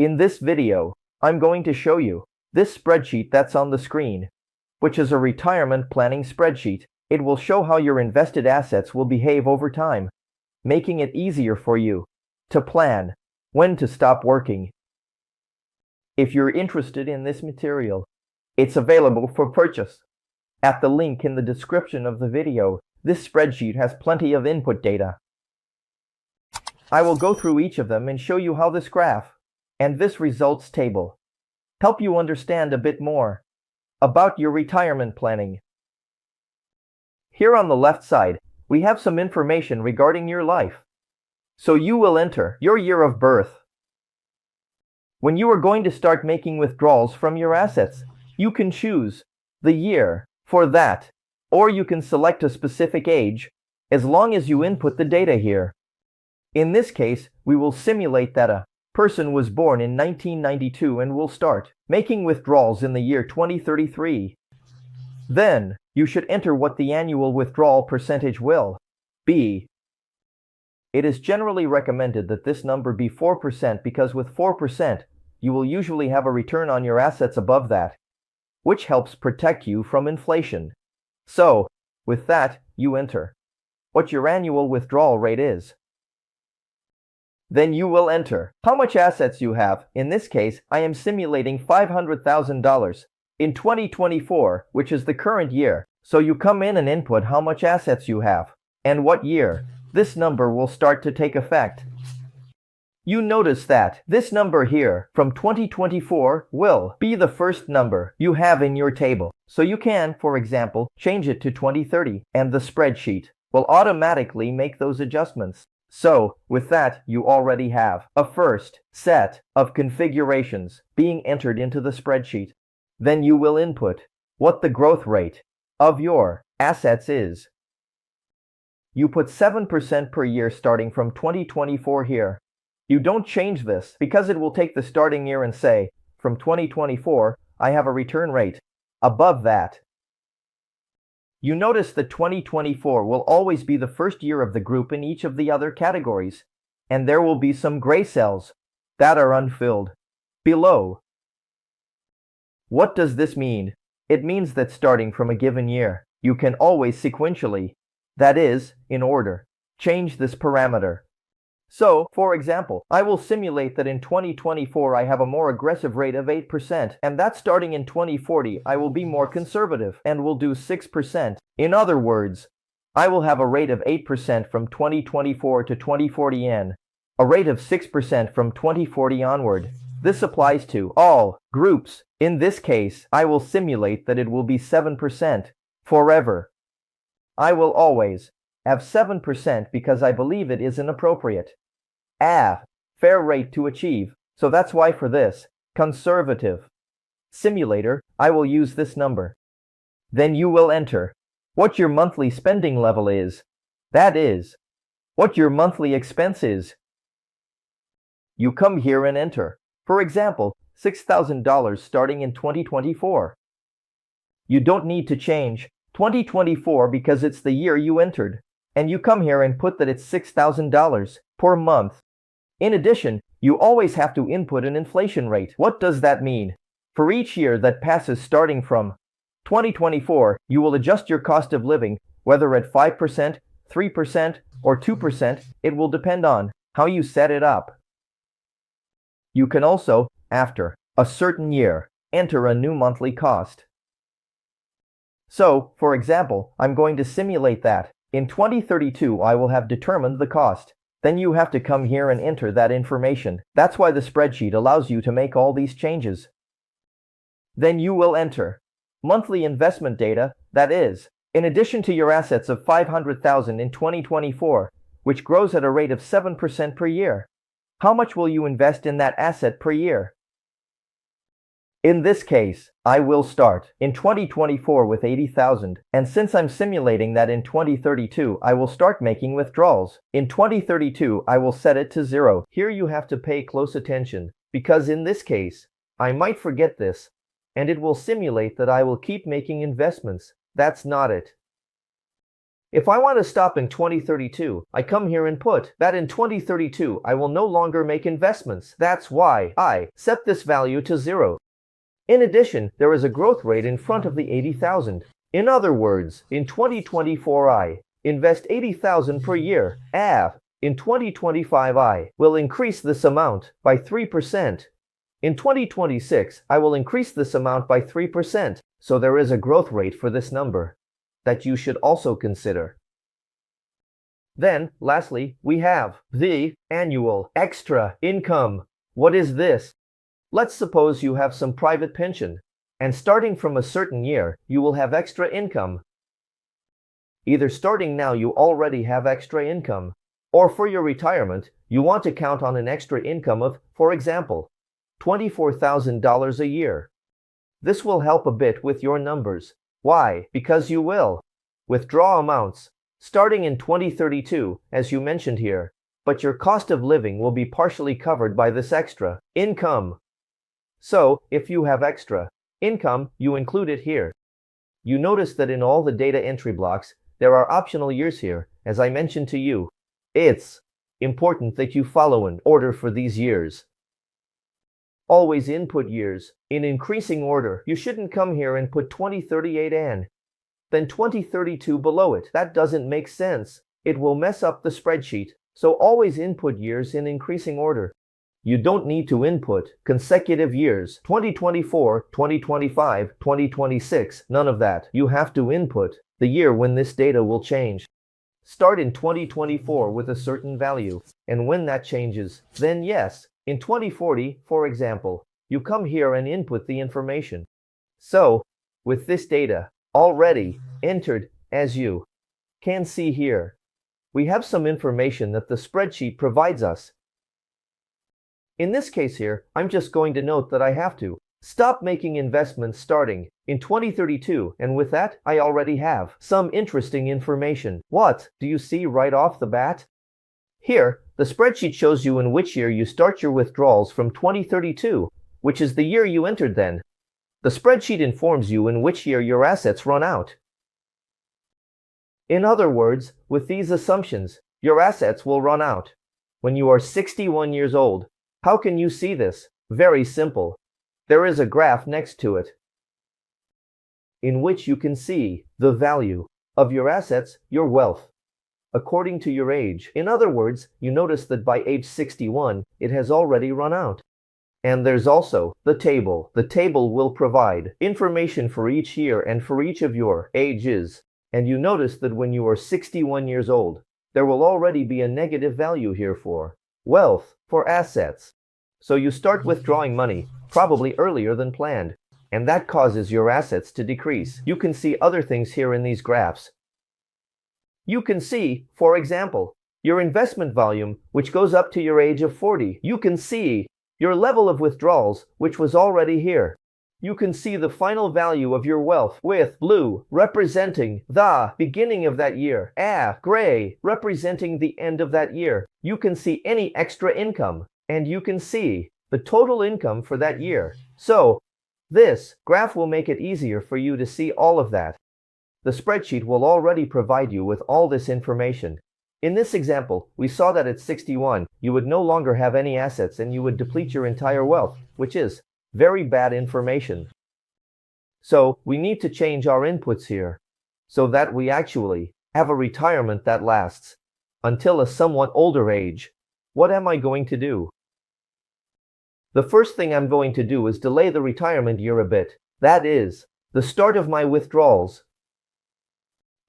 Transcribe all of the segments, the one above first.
In this video, I'm going to show you this spreadsheet that's on the screen, which is a retirement planning spreadsheet. It will show how your invested assets will behave over time, making it easier for you to plan when to stop working. If you're interested in this material, it's available for purchase at the link in the description of the video. This spreadsheet has plenty of input data. I will go through each of them and show you how this graph and this results table help you understand a bit more about your retirement planning. Here on the left side, we have some information regarding your life. So you will enter your year of birth. When you are going to start making withdrawals from your assets, you can choose the year for that, or you can select a specific age, as long as you input the data here. In this case, we will simulate that a person was born in 1992 and will start making withdrawals in the year 2033. Then, you should enter what the annual withdrawal percentage will be. It is generally recommended that this number be 4% because with 4%, you will usually have a return on your assets above that, which helps protect you from inflation. So, with that, you enter what your annual withdrawal rate is. Then you will enter how much assets you have. In this case, I am simulating $500,000 in 2024, which is the current year. So you come in and input how much assets you have and what year this number will start to take effect. You notice that this number here from 2024 will be the first number you have in your table. So you can, for example, change it to 2030 and the spreadsheet will automatically make those adjustments. So, with that, you already have a first set of configurations being entered into the spreadsheet. Then you will input what the growth rate of your assets is. You put 7% per year starting from 2024 here. You don't change this because it will take the starting year and say, from 2024, I have a return rate above that. You notice that 2024 will always be the first year of the group in each of the other categories, and there will be some gray cells that are unfilled below. What does this mean? It means that starting from a given year, you can always sequentially, that is, in order, change this parameter. So, for example, I will simulate that in 2024 I have a more aggressive rate of 8%, and that starting in 2040 I will be more conservative and will do 6%. In other words, I will have a rate of 8% from 2024 to 2040 and a rate of 6% from 2040 onward. This applies to all groups. In this case, I will simulate that it will be 7% forever. I will always have 7% because I believe it is an appropriate fair rate to achieve. So that's why for this conservative simulator, I will use this number. Then you will enter what your monthly spending level is. That is, what your monthly expense is. You come here and enter, for example, $6,000 starting in 2024. You don't need to change 2024 because it's the year you entered. And you come here and put that it's $6,000 per month. In addition, you always have to input an inflation rate. What does that mean? For each year that passes starting from 2024, you will adjust your cost of living, whether at 5%, 3%, or 2%. It will depend on how you set it up. You can also, after a certain year, enter a new monthly cost. So, for example, I'm going to simulate that. In 2032, I will have determined the cost. Then you have to come here and enter that information. That's why the spreadsheet allows you to make all these changes. Then you will enter monthly investment data, that is, in addition to your assets of $500,000 in 2024, which grows at a rate of 7% per year. How much will you invest in that asset per year? In this case, I will start in 2024 with $80,000, and since I'm simulating that in 2032, I will start making withdrawals. In 2032, I will set it to 0. Here you have to pay close attention, because in this case, I might forget this, and it will simulate that I will keep making investments. That's not it. If I want to stop in 2032, I come here and put that in 2032 I will no longer make investments. That's why I set this value to 0. In addition, there is a growth rate in front of the 80,000. In other words, in 2024 I invest 80,000 per year. In 2025 I will increase this amount by 3%. In 2026 I will increase this amount by 3%. So there is a growth rate for this number that you should also consider. Then, lastly, we have the annual extra income. What is this? Let's suppose you have some private pension, and starting from a certain year, you will have extra income. Either starting now you already have extra income, or for your retirement, you want to count on an extra income of, for example, $24,000 a year. This will help a bit with your numbers. Why? Because you will withdraw amounts starting in 2032, as you mentioned here, but your cost of living will be partially covered by this extra income. So, if you have extra income, you include it here. You notice that in all the data entry blocks, there are optional years here, as I mentioned to you. It's important that you follow an order for these years. Always input years in increasing order. You shouldn't come here and put 2038 and then 2032 below it. That doesn't make sense. It will mess up the spreadsheet. So always input years in increasing order. You don't need to input consecutive years, 2024, 2025, 2026, none of that. You have to input the year when this data will change. Start in 2024 with a certain value, and when that changes, then yes, in 2040, for example, you come here and input the information. So, with this data already entered, as you can see here, we have some information that the spreadsheet provides us. In this case here, I'm just going to note that I have to stop making investments starting in 2032, and with that, I already have some interesting information. What do you see right off the bat? Here, the spreadsheet shows you in which year you start your withdrawals from 2032, which is the year you entered then. The spreadsheet informs you in which year your assets run out. In other words, with these assumptions, your assets will run out when you are 61 years old. How can you see this? Very simple. There is a graph next to it in which you can see the value of your assets, your wealth, according to your age. In other words, you notice that by age 61, it has already run out. And there's also the table. The table will provide information for each year and for each of your ages. And you notice that when you are 61 years old, there will already be a negative value here for wealth, for assets. So you start withdrawing money, probably earlier than planned, and that causes your assets to decrease. You can see other things here in these graphs. You can see, for example, your investment volume, which goes up to your age of 40. You can see your level of withdrawals, which was already here. You can see the final value of your wealth, with blue representing the beginning of that year, gray representing the end of that year. You can see any extra income, and you can see the total income for that year. So, this graph will make it easier for you to see all of that. The spreadsheet will already provide you with all this information. In this example, we saw that at 61, you would no longer have any assets and you would deplete your entire wealth, which is very bad information. So, we need to change our inputs here so that we actually have a retirement that lasts until a somewhat older age. What am I going to do? The first thing I'm going to do is delay the retirement year a bit. That is the start of my withdrawals.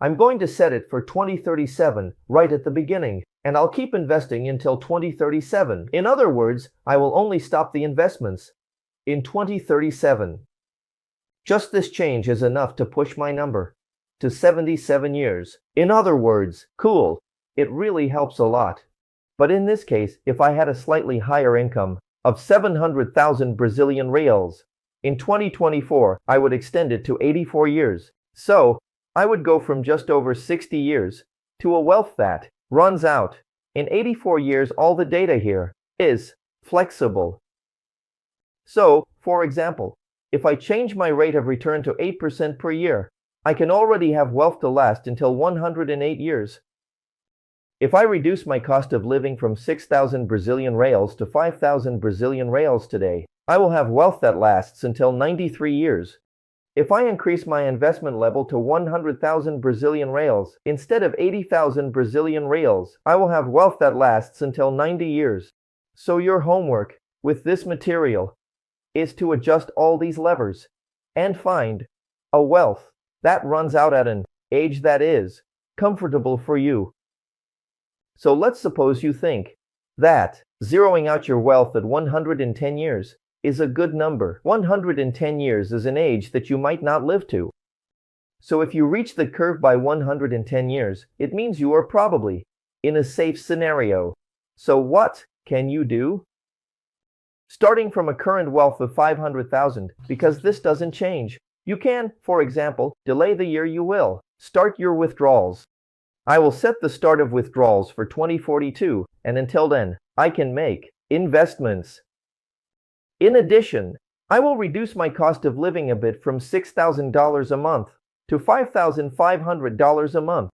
I'm going to set it for 2037 right at the beginning, and I'll keep investing until 2037. In other words, I will only stop the investments in 2037. Just this change is enough to push my number to 77 years. In other words, cool. It really helps a lot. But in this case, if I had a slightly higher income of 700,000 Brazilian reals, in 2024, I would extend it to 84 years. So, I would go from just over 60 years to a wealth that runs out in 84 years. All the data here is flexible. So, for example, if I change my rate of return to 8% per year, I can already have wealth to last until 108 years. If I reduce my cost of living from 6,000 Brazilian reals to 5,000 Brazilian reals today, I will have wealth that lasts until 93 years. If I increase my investment level to 100,000 Brazilian reals instead of 80,000 Brazilian reals, I will have wealth that lasts until 90 years. So your homework with this material is to adjust all these levers and find a wealth that runs out at an age that is comfortable for you. So let's suppose you think that zeroing out your wealth at 110 years is a good number. 110 years is an age that you might not live to. So if you reach the curve by 110 years, it means you are probably in a safe scenario. So what can you do? Starting from a current wealth of 500,000, because this doesn't change, you can, for example, delay the year you will. Start your withdrawals. I will set the start of withdrawals for 2042, and until then, I can make investments. In addition, I will reduce my cost of living a bit from $6,000 a month to $5,500 a month.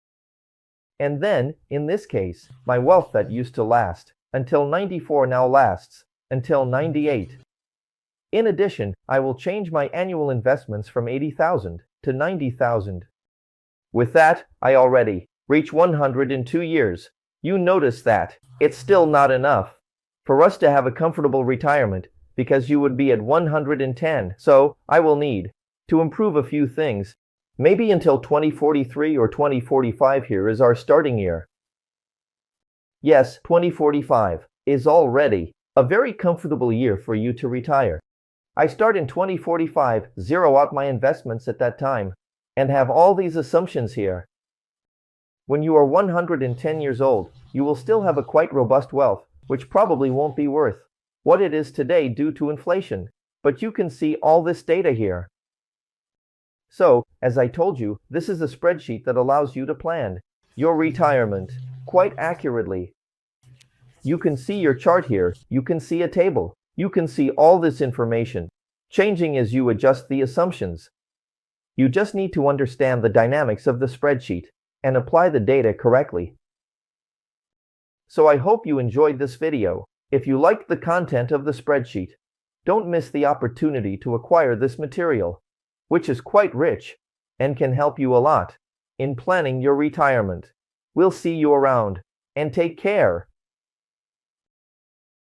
And then, in this case, my wealth that used to last until 94 now lasts until 98. In addition, I will change my annual investments from 80,000 to 90,000. With that, I already reach 102 years. You notice that it's still not enough for us to have a comfortable retirement, because you would be at 110. So I will need to improve a few things. Maybe until 2043 or 2045 here is our starting year. Yes, 2045 is already a very comfortable year for you to retire. I start in 2045, zero out my investments at that time, and have all these assumptions here. When you are 110 years old, you will still have a quite robust wealth, which probably won't be worth what it is today due to inflation, but you can see all this data here. So, as I told you, this is a spreadsheet that allows you to plan your retirement quite accurately. You can see your chart here, you can see a table, you can see all this information, changing as you adjust the assumptions. You just need to understand the dynamics of the spreadsheet and apply the data correctly. So I hope you enjoyed this video. If you liked the content of the spreadsheet, don't miss the opportunity to acquire this material, which is quite rich and can help you a lot in planning your retirement. We'll see you around, and take care.